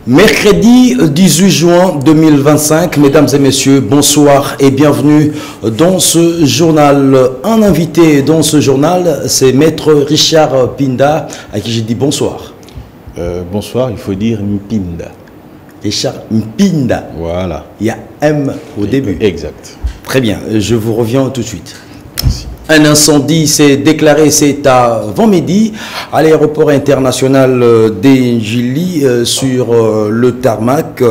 Mercredi 18 juin 2025, mesdames et messieurs, bonsoir et bienvenue dans ce journal. Un invité dans ce journal, c'est Maître Richard Pinda, à qui j'ai dit bonsoir. Bonsoir, il faut dire Mpinda. Richard Mpinda. Voilà. Il y a M au début. Exact. Très bien, je vous reviens tout de suite. Merci. Un incendie s'est déclaré, c'est à Vendredi, à l'aéroport international d'Engili sur le tarmac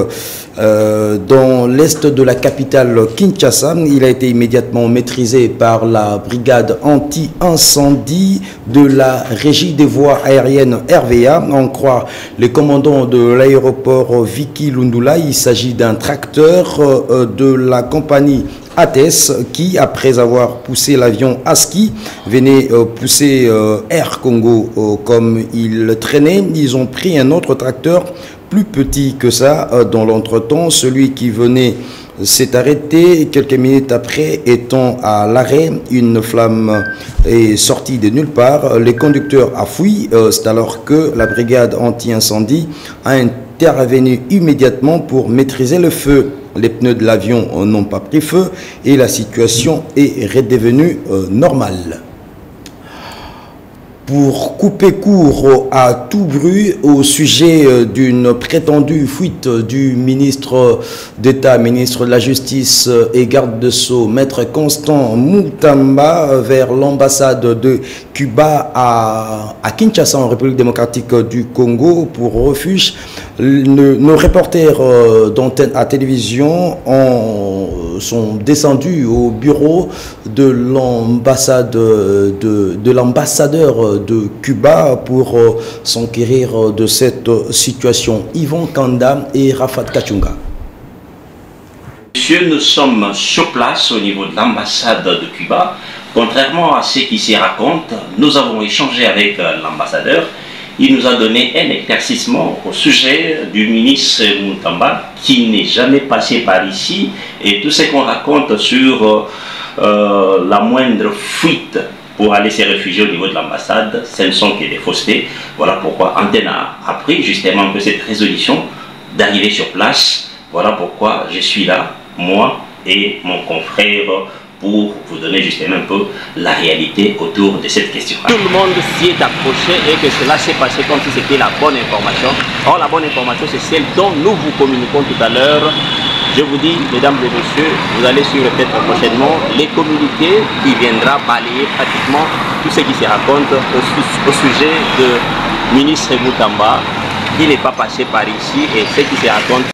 dans l'est de la capitale Kinshasa. Il a été immédiatement maîtrisé par la brigade anti-incendie de la régie des voies aériennes RVA. En croit les commandants de l'aéroport Vicky Lundula, il s'agit d'un tracteur de la compagnie ATES qui, après avoir poussé l'avion ASKI, venait pousser Air Congo comme il traînait. Ils ont pris un autre tracteur plus petit que ça dans l'entretemps. Celui qui venait s'est arrêté quelques minutes après, étant à l'arrêt. Une flamme est sortie de nulle part. Les conducteurs a fui. C'est alors que la brigade anti-incendie a intervenu immédiatement pour maîtriser le feu. Les pneus de l'avion n'ont pas pris feu et la situation est redevenue normale. Pour couper court à tout bruit au sujet d'une prétendue fuite du ministre d'État, ministre de la Justice et garde de Sceaux, Maître Constant Mutamba, vers l'ambassade de Cuba à Kinshasa, en République démocratique du Congo, pour refuge. Nos reporters d'antenne à télévision sont descendus au bureau de l'ambassade de l'ambassadeur de Cuba pour s'enquérir de cette situation. Yvon Kanda et Rafat Kachunga. Monsieur, nous sommes sur place au niveau de l'ambassade de Cuba. Contrairement à ce qui s'y raconte, nous avons échangé avec l'ambassadeur. Il nous a donné un éclaircissement au sujet du ministre Mutamba qui n'est jamais passé par ici, et tout ce qu'on raconte sur la moindre fuite pour aller se réfugier au niveau de l'ambassade, ce ne sont que des faussetés. Voilà pourquoi Antenne a pris justement que cette résolution d'arriver sur place. Voilà pourquoi je suis là, moi et mon confrère, pour vous donner justement un peu la réalité autour de cette question. Tout le monde s'y est accroché et que cela s'est passé comme si c'était la bonne information. Or, la bonne information, c'est celle dont nous vous communiquons tout à l'heure. Je vous dis, mesdames et messieurs, vous allez suivre peut-être prochainement les communiqués qui viendra balayer pratiquement tout ce qui se raconte au sujet de ministre Mutamba. Il n'est pas passé par ici et ce qui se raconte.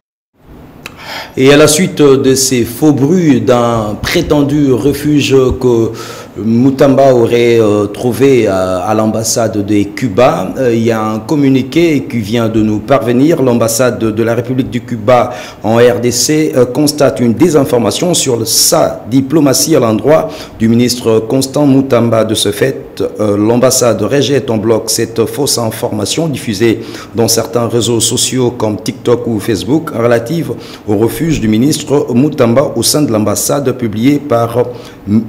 Et à la suite de ces faux bruits d'un prétendu refuge que Mutamba aurait trouvé à l'ambassade de Cuba, il y a un communiqué qui vient de nous parvenir. L'ambassade de la République du Cuba en RDC constate une désinformation sur sa diplomatie à l'endroit du ministre Constant Mutamba. De ce fait, l'ambassade rejette en bloc cette fausse information diffusée dans certains réseaux sociaux comme TikTok ou Facebook relative au refuge du ministre Mutamba au sein de l'ambassade, publiée par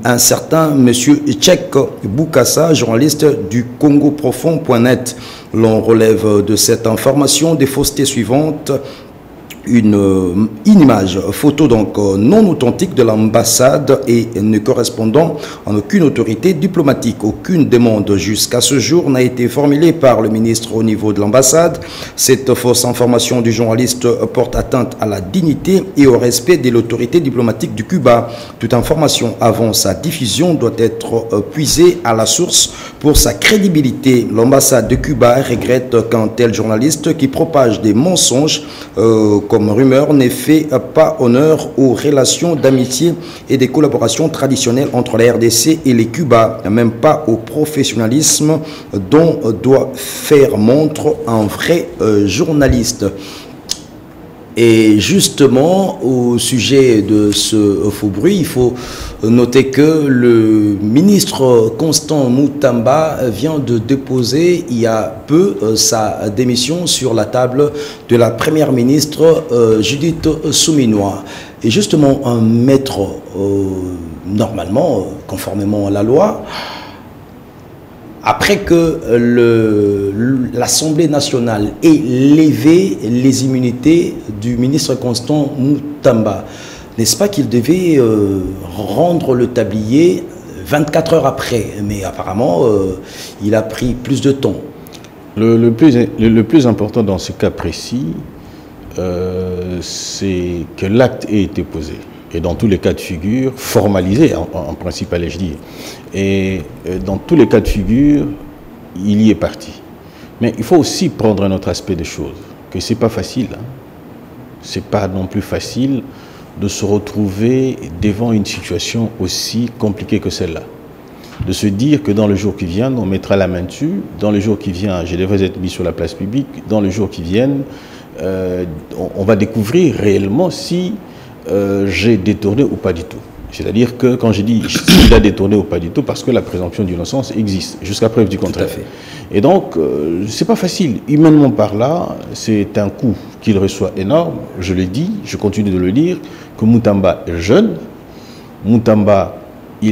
un certain monsieur Tchèque Boukassa, journaliste du CongoProfond.net. L'on relève de cette information des faussetés suivantes. une image photo donc non authentique de l'ambassade et ne correspondant à aucune autorité diplomatique. Aucune demande jusqu'à ce jour n'a été formulée par le ministre au niveau de l'ambassade. Cette fausse information du journaliste porte atteinte à la dignité et au respect de l'autorité diplomatique du Cuba. Toute information avant sa diffusion doit être puisée à la source pour sa crédibilité. L'ambassade de Cuba regrette qu'un tel journaliste qui propage des mensonges comme rumeur n'ait fait pas honneur aux relations d'amitié et des collaborations traditionnelles entre la RDC et les Cuba, même pas au professionnalisme dont doit faire montre un vrai journaliste. Et justement, au sujet de ce faux bruit, il faut noter que le ministre Constant Mutamba vient de déposer il y a peu sa démission sur la table de la première ministre Judith Suminwa. Et justement, un maître, normalement, conformément à la loi, après que l'Assemblée nationale ait levé les immunités du ministre Constant Mutamba, n'est-ce pas qu'il devait rendre le tablier 24 heures après? Mais apparemment, il a pris plus de temps. Le plus important dans ce cas précis, c'est que l'acte ait été posé. Et dans tous les cas de figure, formalisé en principe, allais-je dire. Et dans tous les cas de figure, il y est parti. Mais il faut aussi prendre un autre aspect des choses, que ce n'est pas facile. Hein. Ce n'est pas non plus facile de se retrouver devant une situation aussi compliquée que celle-là. De se dire que dans le jour qui vient, on mettra la main dessus, dans le jour qui vient, je devrais être mis sur la place publique, dans le jour qui vient, on va découvrir réellement si j'ai détourné ou pas du tout. C'est-à-dire que quand je dis s'il a détourné ou pas du tout, parce que la présomption d'innocence existe, jusqu'à preuve du contraire. Tout à fait. Et donc, c'est pas facile. Humainement par là, c'est un coup qu'il reçoit énorme. Je le dis, je continue de le dire, que Mutamba est jeune. Mutamba, je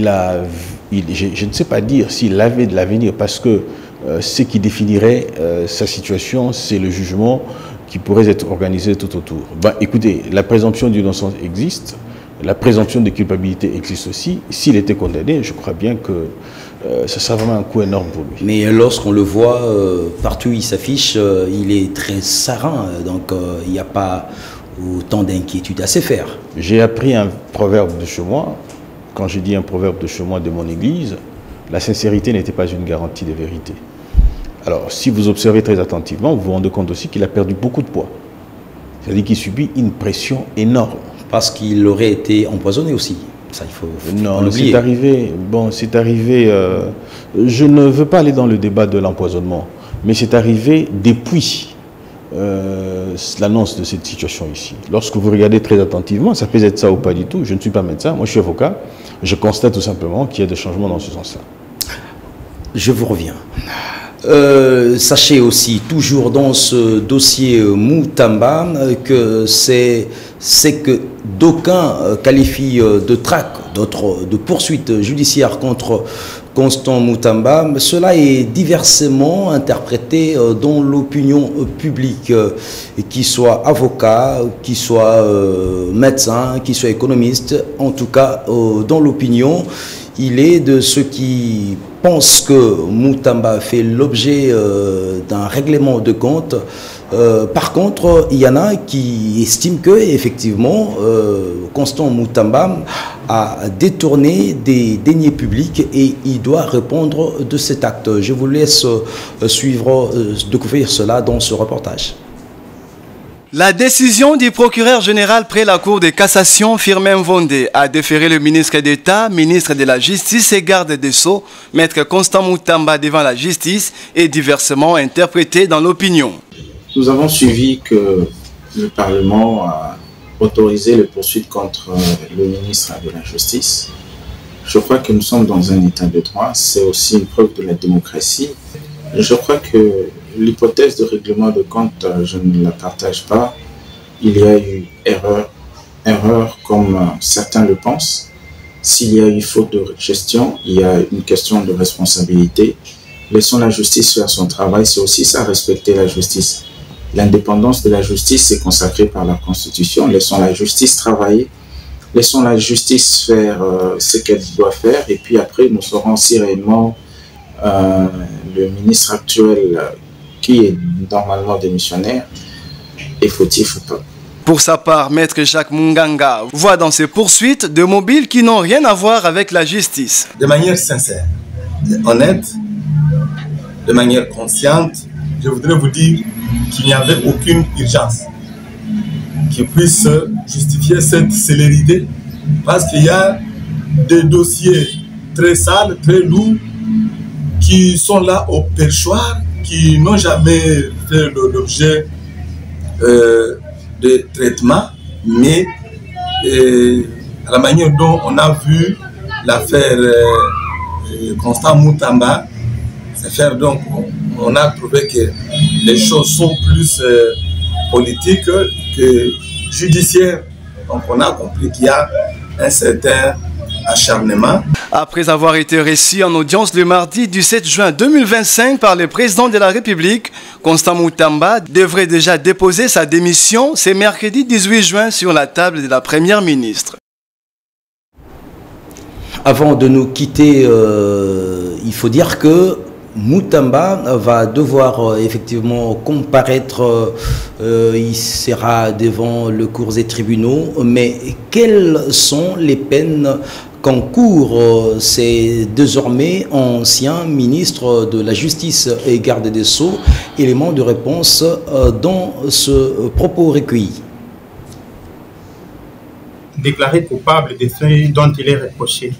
ne sais pas dire s'il avait de l'avenir, parce que ce qui définirait sa situation, c'est le jugement qui pourrait être organisé tout autour. Ben, écoutez, la présomption d'innocence existe, la présomption de culpabilité existe aussi. S'il était condamné, je crois bien que ça serait vraiment un coup énorme pour lui. Mais lorsqu'on le voit, partout où il s'affiche, il est très serein, donc il n'y a pas autant d'inquiétude à se faire. J'ai appris un proverbe de chez moi. Quand je dis un proverbe de chez moi de mon église, la sincérité n'était pas une garantie de vérité. Alors, si vous observez très attentivement, vous vous rendez compte aussi qu'il a perdu beaucoup de poids. C'est-à-dire qu'il subit une pression énorme. Parce qu'il aurait été empoisonné aussi. Ça, il faut non, c'est arrivé. Bon, c'est arrivé. Je ne veux pas aller dans le débat de l'empoisonnement, mais c'est arrivé depuis l'annonce de cette situation ici. Lorsque vous regardez très attentivement, ça peut être ça ou pas du tout. Je ne suis pas médecin, moi je suis avocat. Je constate tout simplement qu'il y a des changements dans ce sens-là. Je vous reviens. Sachez aussi, toujours dans ce dossier Mutamba, que c'est que d'aucuns qualifient de traque, d'autres de poursuite judiciaire contre Constant Mutamba. Cela est diversement interprété dans l'opinion publique, qu'il soit avocat, qu'il soit médecin, qu'il soit économiste. En tout cas, dans l'opinion, il est de ceux qui pensent que Mutamba fait l'objet d'un règlement de compte. Par contre, il y en a qui estiment que effectivement, Constant Mutamba a détourné des deniers publics et il doit répondre de cet acte. Je vous laisse découvrir cela dans ce reportage. La décision du procureur général près la Cour de cassation, Firmin Vondé, a déféré le ministre d'État, ministre de la Justice et garde des Sceaux, maître Constant Mutamba devant la justice, est diversement interprété dans l'opinion. Nous avons suivi que le Parlement a autorisé les poursuites contre le ministre de la Justice. Je crois que nous sommes dans un état de droit, c'est aussi une preuve de la démocratie. Je crois que l'hypothèse de règlement de compte, je ne la partage pas. Il y a eu erreur comme certains le pensent. S'il y a eu faute de gestion, il y a une question de responsabilité. Laissons la justice faire son travail, c'est aussi ça, respecter la justice. L'indépendance de la justice est consacrée par la Constitution. Laissons la justice travailler. Laissons la justice faire ce qu'elle doit faire. Et puis après, nous saurons si réellement le ministre actuel, qui est normalement démissionnaire, est fautif ou pas. Pour sa part, Maître Jacques Munganga voit dans ces poursuites de mobiles qui n'ont rien à voir avec la justice. De manière sincère, honnête, de manière consciente, je voudrais vous dire qu'il n'y avait aucune urgence qui puisse justifier cette célérité, parce qu'il y a des dossiers très sales, très lourds, qui sont là au perchoir, qui n'ont jamais fait l'objet de traitement, mais à la manière dont on a vu l'affaire Constant Moutamba, cette affaire, donc on a trouvé que les choses sont plus politiques que judiciaires. Donc on a compris qu'il y a un certain acharnement. Après avoir été reçu en audience le mardi du 7 juin 2025 par le président de la République, Constant Moutamba devrait déjà déposer sa démission ce mercredi 18 juin sur la table de la première ministre. Avant de nous quitter, il faut dire que Moutamba va devoir effectivement comparaître, il sera devant le cours des tribunaux, mais quelles sont les peines qu'encourt ces désormais anciens ministres de la Justice et garde des Sceaux? Élément de réponse dans ce propos recueilli. Déclaré coupable de ce dont il est reproché.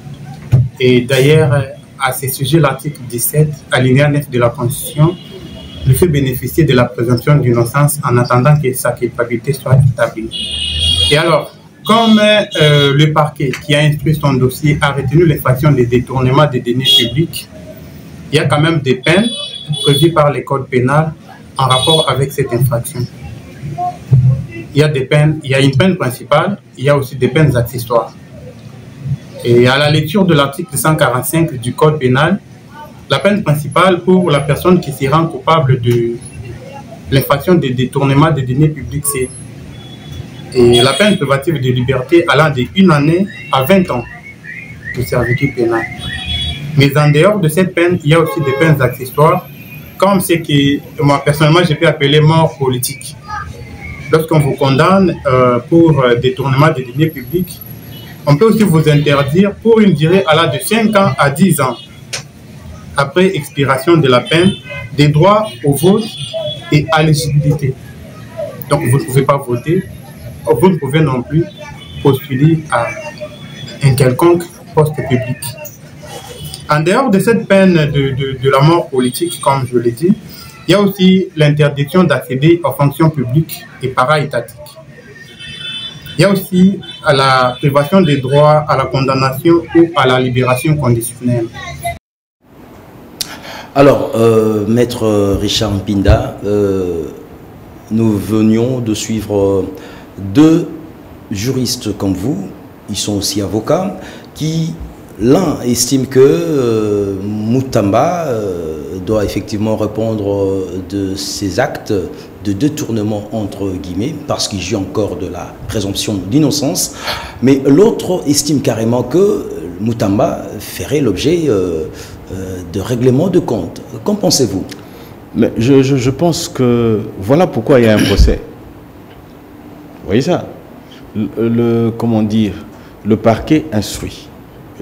Et d'ailleurs, à ce sujet, l'article 17, alinéa 9 de la Constitution, lui fait bénéficier de la présomption d'innocence en attendant que sa culpabilité soit établie. Et alors, comme le parquet qui a instruit son dossier a retenu l'infraction de détournement des deniers publics, il y a quand même des peines prévues par le code pénal en rapport avec cette infraction. Il y a des peines, il y a une peine principale, il y a aussi des peines accessoires. Et à la lecture de l'article 145 du code pénal, la peine principale pour la personne qui se rend coupable de l'infraction de détournement des deniers publics, c'est la peine privative de liberté allant de 1 année à 20 ans de servitude pénale. Mais en dehors de cette peine, il y a aussi des peines accessoires, comme ce que moi personnellement je peux appeler mort politique. Lorsqu'on vous condamne pour détournement des deniers publics, on peut aussi vous interdire pour une durée allant de 5 ans à 10 ans, après expiration de la peine, des droits au vote et à l'éligibilité. Donc vous ne pouvez pas voter, vous ne pouvez non plus postuler à un quelconque poste public. En dehors de cette peine de la mort politique, comme je l'ai dit, il y a aussi l'interdiction d'accéder aux fonctions publiques et para-étatiques. Il y a aussi à la privation des droits à la condamnation ou à la libération conditionnelle. Alors, Maître Richard Mpinda, nous venions de suivre deux juristes comme vous, ils sont aussi avocats, qui l'un estime que Moutamba doit effectivement répondre de ses actes de détournement entre guillemets parce qu'il jouit encore de la présomption d'innocence, mais l'autre estime carrément que Moutamba ferait l'objet de règlement de compte. Qu'en pensez-vous? Mais je pense que voilà pourquoi il y a un procès. Vous voyez ça? Comment dire, le parquet instruit.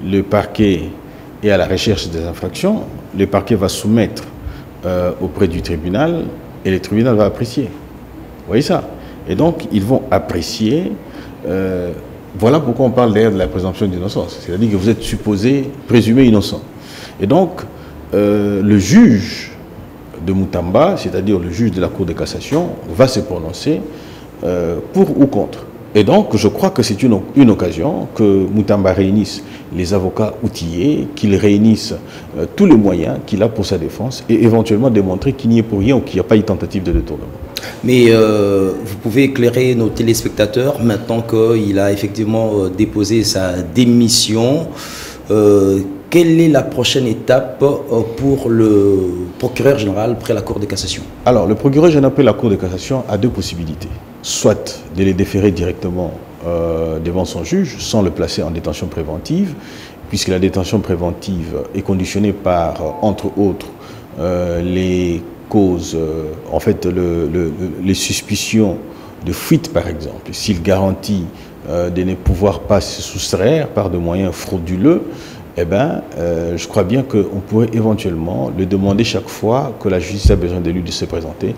Le parquet est à la recherche des infractions. Le parquet va soumettre auprès du tribunal et le tribunal va apprécier. Vous voyez ça? Et donc, ils vont apprécier. Voilà pourquoi on parle d'ailleurs de la présomption d'innocence. C'est-à-dire que vous êtes supposé, présumé innocent. Et donc, le juge de Moutamba, c'est-à-dire le juge de la Cour de cassation, va se prononcer pour ou contre. Et donc, je crois que c'est une occasion que Moutamba réunisse les avocats outillés, qu'il réunisse tous les moyens qu'il a pour sa défense et éventuellement démontrer qu'il n'y est pour rien ou qu'il n'y a pas eu tentative de détournement. Mais vous pouvez éclairer nos téléspectateurs maintenant qu'il a effectivement déposé sa démission. quelle est la prochaine étape pour le procureur général près la Cour de cassation? Alors, le procureur général près la Cour de cassation a deux possibilités. Soit de les déférer directement devant son juge, sans le placer en détention préventive, puisque la détention préventive est conditionnée par, entre autres, les causes, en fait, les suspicions de fuite, par exemple. S'il garantit de ne pouvoir pas se soustraire par des moyens frauduleux, eh bien, je crois bien qu'on pourrait éventuellement le demander chaque fois que la justice a besoin de lui de se présenter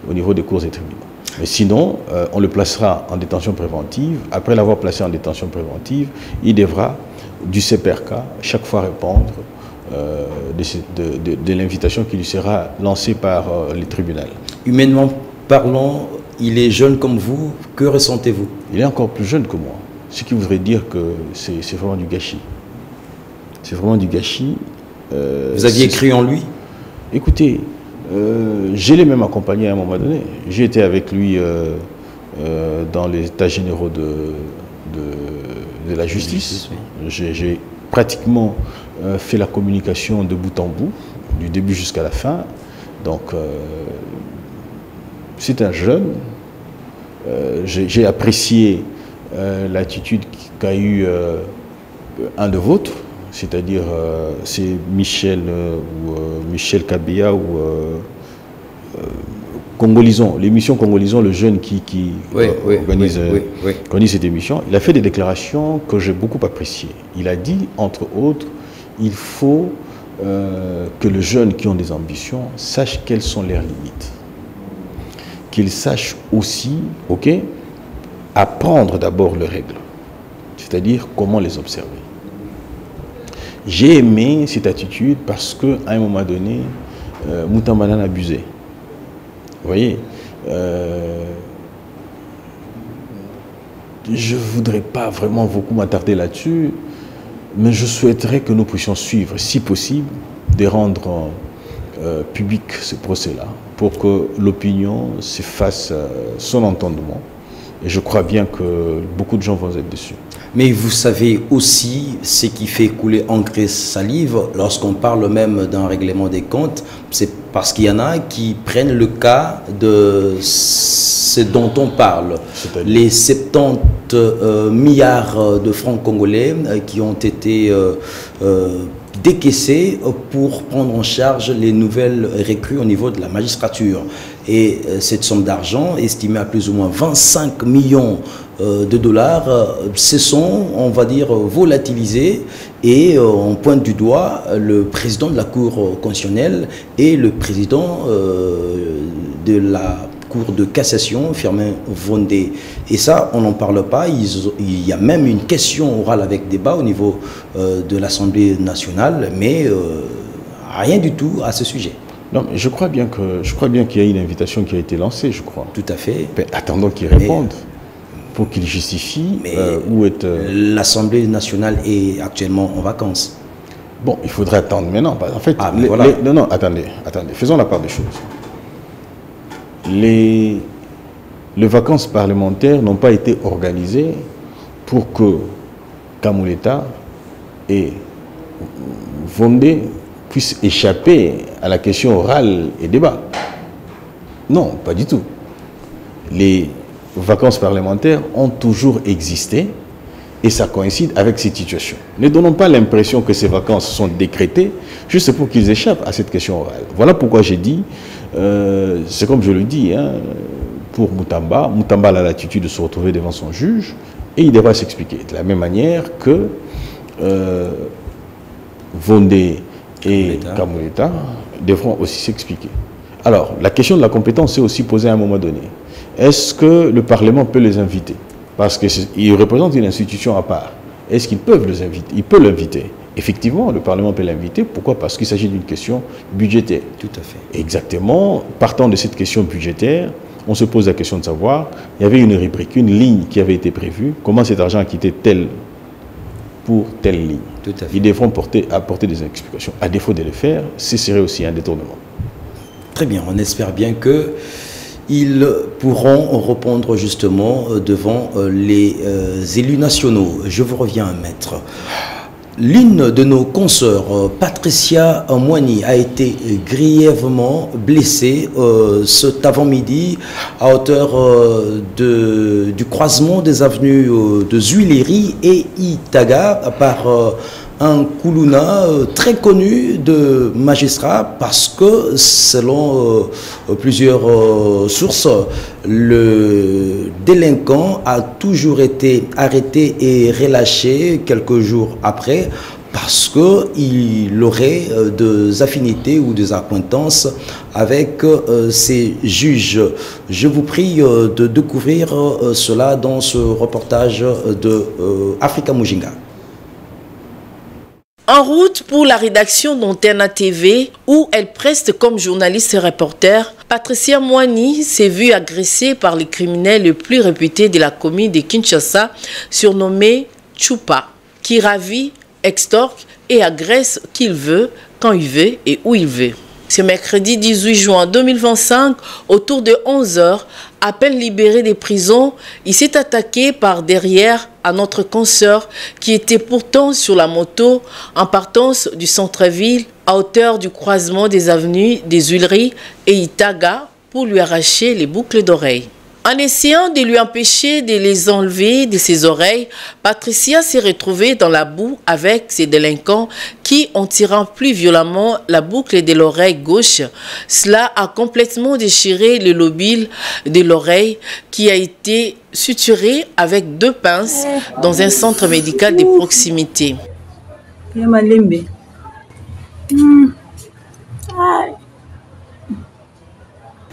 au niveau des cours et tribunaux. Mais sinon, on le placera en détention préventive. Après l'avoir placé en détention préventive, il devra, du CPRK, chaque fois répondre de l'invitation qui lui sera lancée par les tribunaux. Humainement parlant, il est jeune comme vous. Que ressentez-vous? Il est encore plus jeune que moi. Ce qui voudrait dire que c'est vraiment du gâchis. C'est vraiment du gâchis. Vous aviez cru en lui? Écoutez, je l'ai même accompagné à un moment donné. J'ai été avec lui dans les états généraux de la justice. Oui. J'ai pratiquement fait la communication de bout en bout, du début jusqu'à la fin. Donc, c'est un jeune. J'ai apprécié l'attitude qu'a eu un de vôtres, c'est-à-dire c'est Michel Kabia ou Congolison, l'émission Congolison, le jeune qui organise cette émission. Il a fait des déclarations que j'ai beaucoup appréciées. Il a dit, entre autres, il faut que les jeunes qui ont des ambitions sachent quelles sont leurs limites. Qu'ils sachent aussi, apprendre d'abord les règles, c'est-à-dire comment les observer. J'ai aimé cette attitude parce qu'à un moment donné, Moutamba en abusait. Vous voyez, je ne voudrais pas vraiment beaucoup m'attarder là-dessus, mais je souhaiterais que nous puissions suivre, si possible, de rendre public ce procès-là, pour que l'opinion se fasse son entendement. Et je crois bien que beaucoup de gens vont être dessus. Mais vous savez aussi ce qui fait couler encre et salive lorsqu'on parle même d'un règlement des comptes, c'est parce qu'il y en a qui prennent le cas de ce dont on parle. Les 70 milliards de francs congolais qui ont été décaissés pour prendre en charge les nouvelles recrues au niveau de la magistrature. Et cette somme d'argent, estimée à plus ou moins 25 millions de dollars, se sont, on va dire, volatilisés, et on pointe du doigt le président de la Cour constitutionnelle et le président de la Cour de cassation, Firmin Vondé. Et ça, on n'en parle pas. Il y a même une question orale avec débat au niveau de l'Assemblée nationale, mais rien du tout à ce sujet. Non, mais je crois bien qu'il y a une invitation qui a été lancée, je crois. Tout à fait. Mais attendons qu'ils répondent pour qu'ils justifient où est... L'Assemblée nationale est actuellement en vacances. Bon, il faudrait attendre maintenant. En fait, non, attendez, faisons la part des choses. Les vacances parlementaires n'ont pas été organisées pour que Kamuleta et Vondé puissent échapper à la question orale et débat. Non, pas du tout. Les vacances parlementaires ont toujours existé et ça coïncide avec cette situation. Ne donnons pas l'impression que ces vacances sont décrétées juste pour qu'ils échappent à cette question orale. Voilà pourquoi j'ai dit, c'est comme je le dis, hein, pour Moutamba a l'attitude de se retrouver devant son juge et il devra s'expliquer. De la même manière que Vondé et Kamuleta devront aussi s'expliquer. Alors, la question de la compétence est aussi posée à un moment donné. Est-ce que le Parlement peut les inviter? Parce qu'ils représentent une institution à part. Est-ce qu'ils peuvent les inviter? Il peut l'inviter. Effectivement, le Parlement peut l'inviter. Pourquoi? Parce qu'il s'agit d'une question budgétaire. Tout à fait. Exactement. Partant de cette question budgétaire, on se pose la question de savoir, il y avait une rubrique, une ligne qui avait été prévue. Comment cet argent a quitté telle pour telle ligne? Tout à fait. Ils devront apporter des explications. À défaut de le faire, ce serait aussi un détournement. Très bien. On espère bien qu'ils pourront répondre justement devant les élus nationaux. Je vous reviens, maître. L'une de nos consoeurs, Patricia Moigny, a été grièvement blessée cet avant-midi à hauteur du croisement des avenues de Zuileri et Itaga par un Koulouna très connu de magistrat parce que selon plusieurs sources, le délinquant a toujours été arrêté et relâché quelques jours après parce qu'il aurait des affinités ou des acquaintances avec ces juges. Je vous prie de découvrir cela dans ce reportage de Africa Mujinga. En route pour la rédaction d'Antenne TV, où elle preste comme journaliste et reporter, Patricia Moigny s'est vue agressée par les criminels les plus réputés de la commune de Kinshasa, surnommé Chupa, qui ravit, extorque et agresse qui il veut, quand il veut et où il veut. Ce mercredi 18 juin 2025, autour de 11 h, à peine libéré des prisons, il s'est attaqué par derrière à notre consoeur qui était pourtant sur la moto en partance du centre-ville à hauteur du croisement des avenues des Huileries et Itaga pour lui arracher les boucles d'oreilles. En essayant de lui empêcher de les enlever de ses oreilles, Patricia s'est retrouvée dans la boue avec ses délinquants qui, en tirant plus violemment la boucle de l'oreille gauche, cela a complètement déchiré le lobule de l'oreille qui a été suturé avec 2 pinces dans un centre médical de proximité.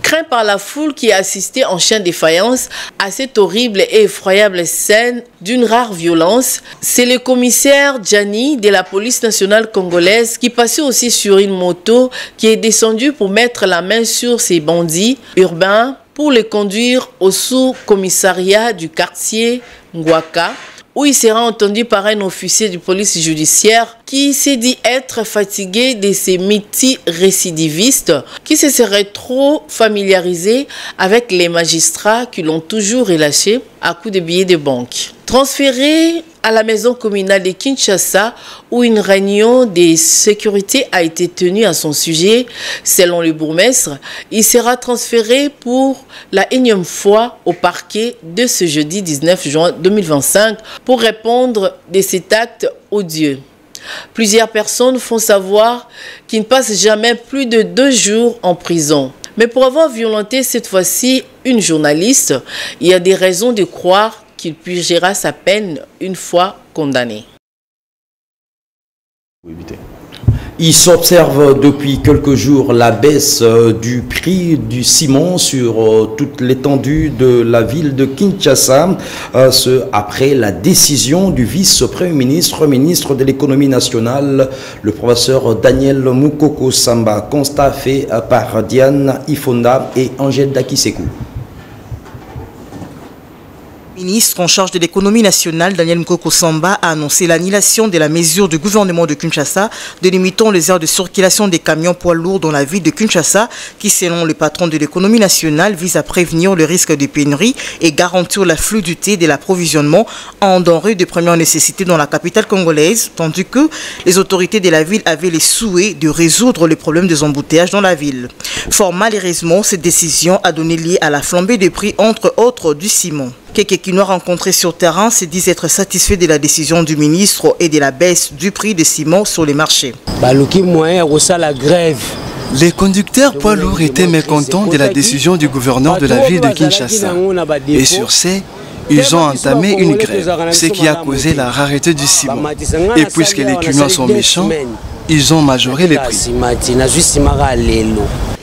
Craint par la foule qui a assisté en chien de faïence à cette horrible et effroyable scène d'une rare violence, c'est le commissaire Djani de la police nationale congolaise qui passait aussi sur une moto qui est descendu pour mettre la main sur ces bandits urbains pour les conduire au sous-commissariat du quartier Ngwaka, où il sera entendu par un officier de police judiciaire qui s'est dit être fatigué de ces multi-récidivistes qui se seraient trop familiarisés avec les magistrats qui l'ont toujours relâché à coups de billets de banque. Transféré à la maison communale de Kinshasa où une réunion de sécurité a été tenue à son sujet, selon le bourgmestre, il sera transféré pour la énième fois au parquet de ce jeudi 19 juin 2025 pour répondre de cet acte odieux. Plusieurs personnes font savoir qu'il ne passe jamais plus de 2 jours en prison. Mais pour avoir violenté cette fois-ci une journaliste, il y a des raisons de croire qu'il purgera sa peine une fois condamné. Il s'observe depuis quelques jours la baisse du prix du ciment sur toute l'étendue de la ville de Kinshasa, ce après la décision du vice-premier ministre, ministre de l'économie nationale, le professeur Daniel Mukoko Samba, constat fait par Diane Ifonda et Angèle Dakisekou. Le ministre en charge de l'économie nationale, Daniel Mukoko Samba, a annoncé l'annulation de la mesure du gouvernement de Kinshasa de limitant les heures de circulation des camions poids lourds dans la ville de Kinshasa, qui, selon le patron de l'économie nationale, vise à prévenir le risque de pénurie et garantir la fluidité de l'approvisionnement en denrées de première nécessité dans la capitale congolaise, tandis que les autorités de la ville avaient les souhaits de résoudre les problèmes des embouteillages dans la ville. Fort malheureusement, cette décision a donné lieu à la flambée des prix, entre autres du ciment. Quelques qui nous ont rencontrés sur terrain se disent être satisfaits de la décision du ministre et de la baisse du prix des ciments sur les marchés. Les conducteurs poids lourds étaient mécontents de la décision du gouverneur de la ville de Kinshasa. Et sur ce, ils ont entamé une grève, ce qui a causé la rareté du ciment. Et puisque les clients sont méchants, ils ont majoré les prix.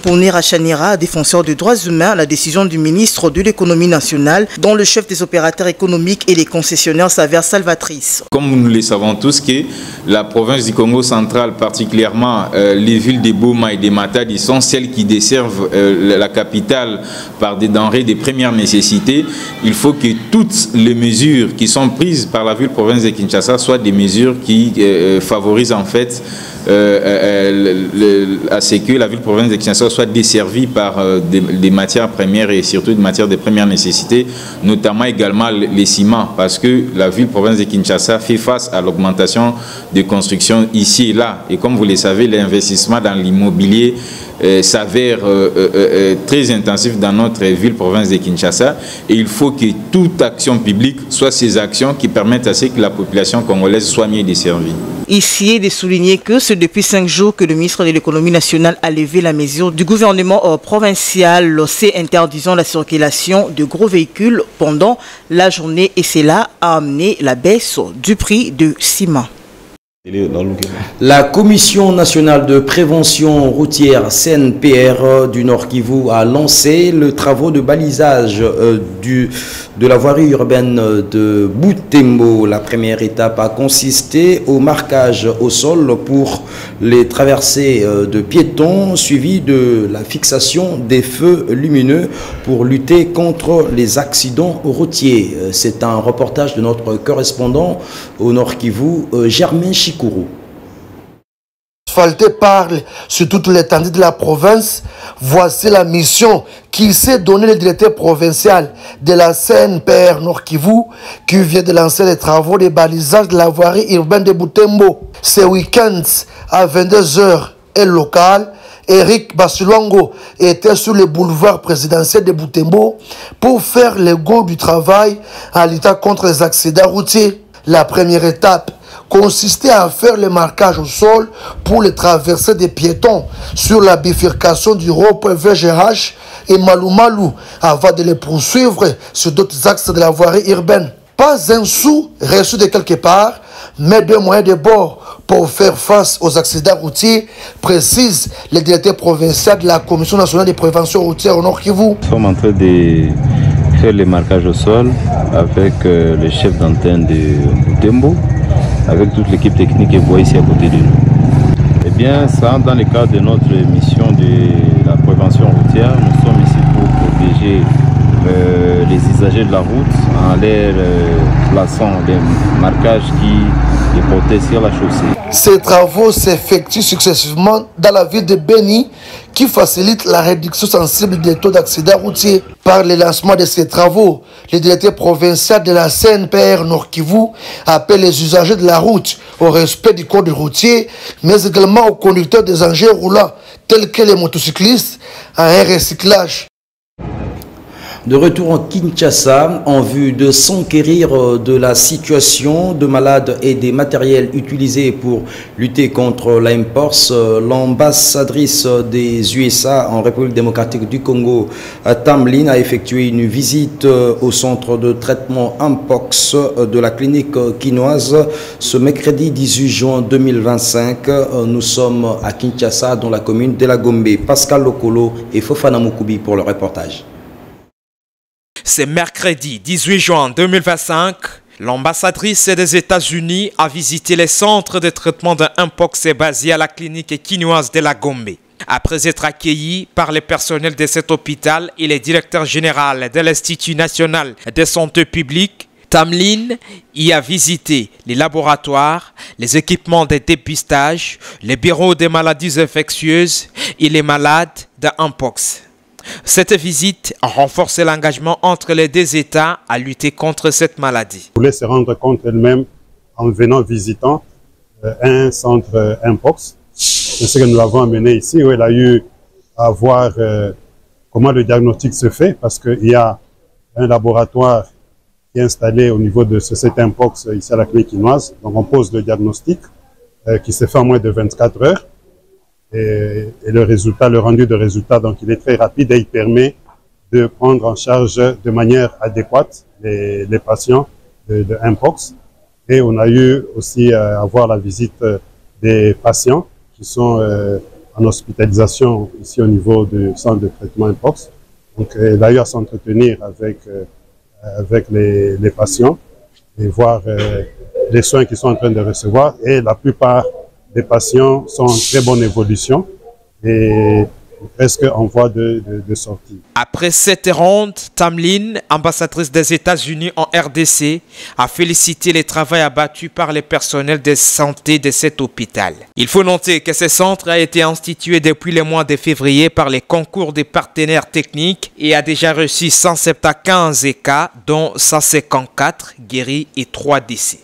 Pour Nera Chanira, défenseur des droits humains, la décision du ministre de l'économie nationale, dont le chef des opérateurs économiques et les concessionnaires s'avère salvatrice. Comme nous le savons tous, que la province du Congo central, particulièrement les villes de Boma et de Matadi, sont celles qui desservent la capitale par des denrées de première nécessité. Il faut que toutes les mesures qui sont prises par la ville-province de Kinshasa soient des mesures qui favorisent en fait à ce que la ville-province de Kinshasa soit desservis par des matières premières et surtout des matières de première nécessité, notamment également les ciments, parce que la ville-province de Kinshasa fait face à l'augmentation des constructions ici et là. Et comme vous le savez, l'investissement dans l'immobilier s'avère très intensif dans notre ville-province de Kinshasa, et il faut que toute action publique soit ces actions qui permettent à ce que la population congolaise soit mieux desservie. Ici est de souligner que c'est depuis 5 jours que le ministre de l'économie nationale a levé la mesure du gouvernement provincial interdisant la circulation de gros véhicules pendant la journée, et cela a amené la baisse du prix du ciment. La Commission nationale de prévention routière CNPR du Nord Kivu a lancé le travaux de balisage de la voirie urbaine de Butembo. La première étape a consisté au marquage au sol pour les traversées de piétons, suivi de la fixation des feux lumineux pour lutter contre les accidents routiers. C'est un reportage de notre correspondant au Nord Kivu, Germain Chikourou. Asphalté parle sur toute l'étendue de la province. Voici la mission qu'il s'est donnée le directeur provincial de la CNPR Nord Kivu, qui vient de lancer les travaux de balisage de la voirie urbaine de Butembo. Ce week-end, à 22h et local, Eric Basulongo était sur le boulevard présidentiel de Butembo pour faire le go du travail en luttant contre les accidents routiers. La première étape consistait à faire le marquage au sol pour les traversées des piétons sur la bifurcation du rond-point VGH et Malou avant de les poursuivre sur d'autres axes de la voirie urbaine. Pas un sou reçu de quelque part, mais deux moyens de bord pour faire face aux accidents routiers, précise le directeur provincial de la Commission nationale de prévention routière au Nord Kivu. Nous sommes en train de faire le marquage au sol avec le chef d'antenne de Butembo, avec toute l'équipe technique que vous voyez ici à côté de nous. Eh bien, ça dans le cadre de notre mission de la prévention routière. Nous sommes ici pour protéger les usagers de la route en leur plaçant des marquages qui les protègent sur la chaussée. Ces travaux s'effectuent successivement dans la ville de Beni, qui facilite la réduction sensible des taux d'accidents routiers. Par le lancement de ces travaux, le directeur provincial de la CNPR Nord Kivu appelle les usagers de la route au respect du code routier, mais également aux conducteurs des engins roulants, tels que les motocyclistes, à un recyclage. De retour en Kinshasa, en vue de s'enquérir de la situation de malades et des matériels utilisés pour lutter contre la mpox, l'ambassadrice des USA en République démocratique du Congo, Tamlin, a effectué une visite au centre de traitement mpox de la clinique quinoise ce mercredi 18 juin 2025. Nous sommes à Kinshasa, dans la commune de la Gombe. Pascal Lokolo et Fofana Moukoubi pour le reportage. C'est mercredi 18 juin 2025, l'ambassadrice des États-Unis a visité les centres de traitement de mpox basés à la clinique quinoise de la Gombe. Après être accueillie par le personnel de cet hôpital et le directeur général de l'Institut national de santé publique, Tamlin y a visité les laboratoires, les équipements de dépistage, les bureaux des maladies infectieuses et les malades de mpox. Cette visite a renforcé l'engagement entre les deux États à lutter contre cette maladie. Elle voulait se rendre compte elle-même en venant visitant un centre mpox. C'est ce que nous l'avons amené ici, où elle a eu à voir comment le diagnostic se fait, parce qu'il y a un laboratoire qui est installé au niveau de ce site mpox ici à la clinique quinoise. Donc on pose le diagnostic qui se fait en moins de 24 heures. Et le résultat, le rendu de résultat, donc il est très rapide et il permet de prendre en charge de manière adéquate les patients de mpox. Et on a eu aussi à voir la visite des patients qui sont en hospitalisation ici au niveau du centre de traitement mpox. Donc elle a eu à s'entretenir avec les patients et voir les soins qu'ils sont en train de recevoir. Et la plupart des patients sont en très bonne évolution et presque en voie de sortie. Après cette ronde, Tamlin, ambassadrice des États-Unis en RDC, a félicité les travaux abattus par les personnels de santé de cet hôpital. Il faut noter que ce centre a été institué depuis le mois de février par les concours des partenaires techniques et a déjà reçu 175 cas, dont 154 guéris et 3 décès.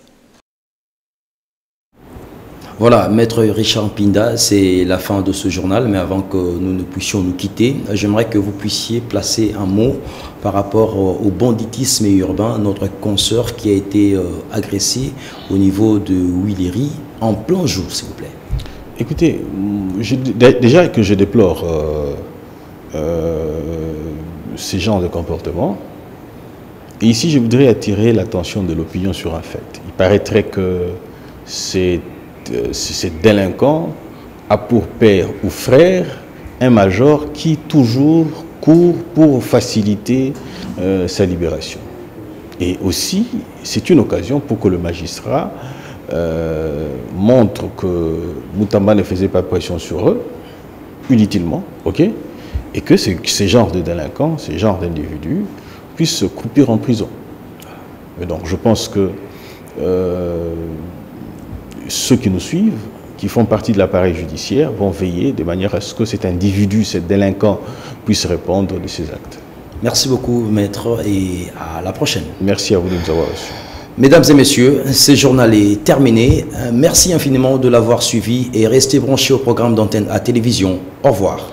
Voilà, Maître Richard Pinda, c'est la fin de ce journal, mais avant que nous ne puissions nous quitter, j'aimerais que vous puissiez placer un mot par rapport au banditisme urbain, notre consoeur qui a été agressée au niveau de Willery en plein jour, s'il vous plaît. Écoutez, déjà que je déplore ces genres de comportements, et ici je voudrais attirer l'attention de l'opinion sur un fait. Il paraîtrait que ces délinquant a pour père ou frère un major qui toujours court pour faciliter sa libération. Et aussi, c'est une occasion pour que le magistrat montre que Moutamba ne faisait pas pression sur eux, inutilement, ok, et que ces genres de délinquants, ces genres d'individus puissent se croupir en prison. Et donc je pense que ceux qui nous suivent, qui font partie de l'appareil judiciaire, vont veiller de manière à ce que cet individu, cet délinquant, puisse répondre de ses actes. Merci beaucoup, Maître, et à la prochaine. Merci à vous de nous avoir reçus. Mesdames et messieurs, ce journal est terminé. Merci infiniment de l'avoir suivi et restez branchés au programme d'Antenne à Télévision. Au revoir.